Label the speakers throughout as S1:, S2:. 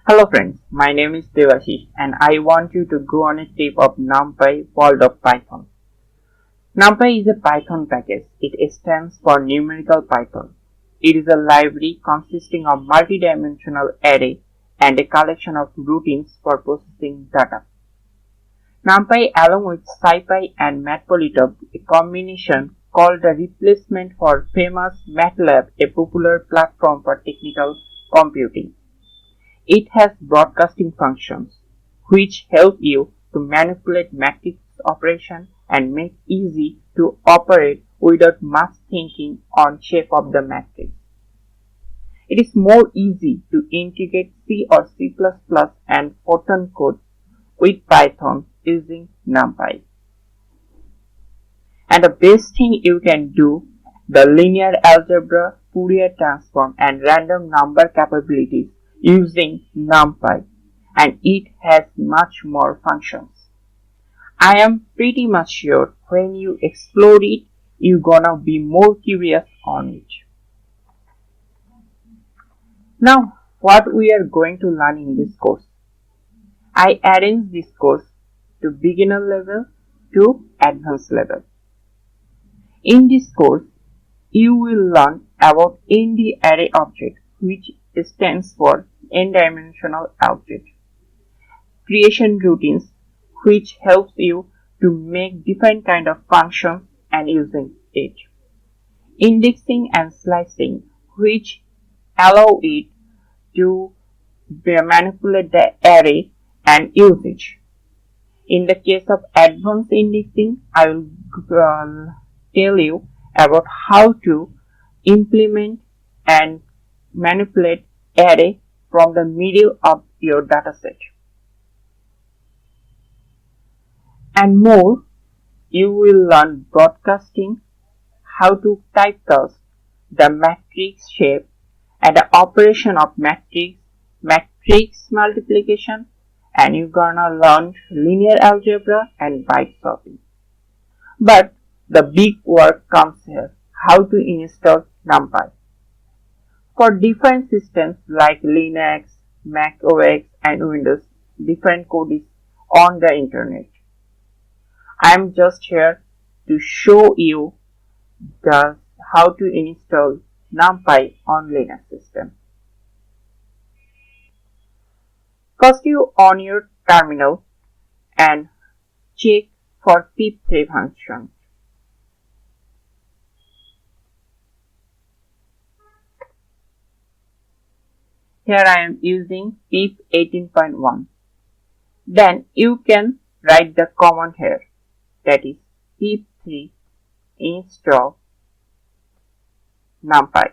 S1: Hello friends, my name is Devashish and I want you to go on a trip of Numpy world of Python. Numpy is a Python package. It stands for numerical Python. It is a library consisting of multi-dimensional array and a collection of routines for processing data. Numpy along with SciPy and Matplotlib, a combination called the replacement for famous MATLAB, a popular platform for technical computing. It has broadcasting functions, which help you to manipulate matrix operation and make easy to operate without much thinking on shape of the matrix. It is more easy to integrate C or C++ and Fortran code with Python using Numpy. And the best thing you can do, the linear algebra, Fourier transform and random number capabilities using Numpy, and it has much more functions. I am pretty much sure when you explore it, you're gonna be more curious on it. Now, what we are going to learn in this course. I arranged this course to beginner level to advanced level. In this course, you will learn about ND array object, which stands for n-dimensional object. Creation routines, which helps you to make different kind of functions and using it. Indexing and slicing, which allow it to manipulate the array and usage. In the case of advanced indexing, I will tell you about how to implement and manipulate array from the middle of your dataset. And more, you will learn broadcasting, how to typecast the matrix shape and the operation of matrix multiplication, and you're gonna learn linear algebra and byte sorting. But the big work comes here, how to install Numpy. For different systems like Linux, Mac OS and Windows, different code is on the internet. I am just here to show you how to install Numpy on Linux system. First, you on your terminal and check for pip3 function. Here I am using pip 18.1. Then you can write the command here, that is pip3 install Numpy.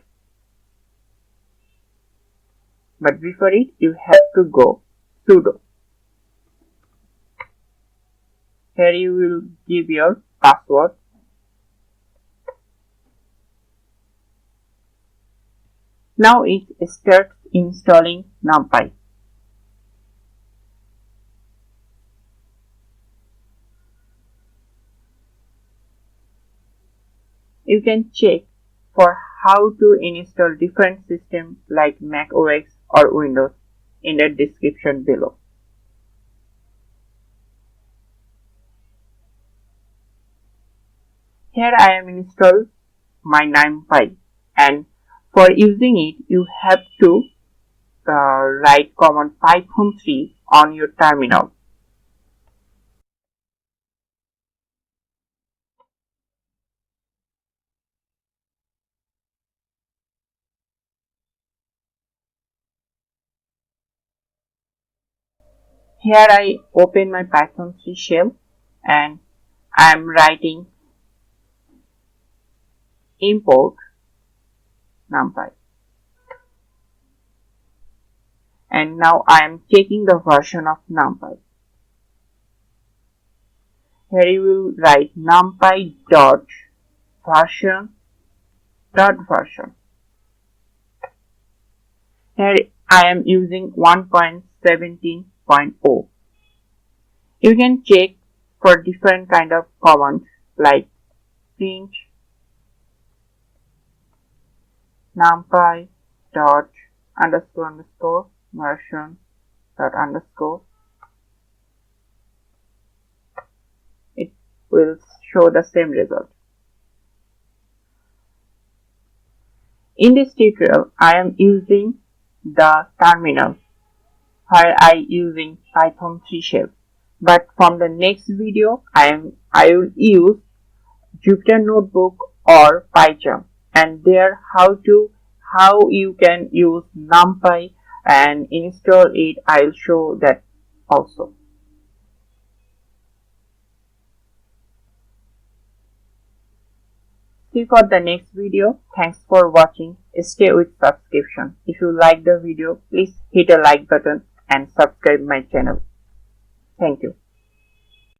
S1: But before it, you have to go sudo. Here you will give your password. Now it starts installing Numpy. You can check for how to install different systems like Mac OS or Windows in the description below. Here I am installed my Numpy, and for using it you have to write command python3 on your terminal. Here I open my python3 shell and I am writing import Numpy. And now I am checking the version of Numpy. Here you will write numpy dot version. Here I am using 1.17.0. You can check for different kind of commands like print numpy dot underscore version dot underscore. It will show the same result. In this tutorial, I am using the terminal where I using Python 3 shell. But from the next video, I will use Jupyter Notebook or PyCharm, and there how you can use Numpy and install it. I'll show that also. See for the next video. Thanks for watching. Stay with subscription. If you like the video, please hit a like button and subscribe my channel. Thank you.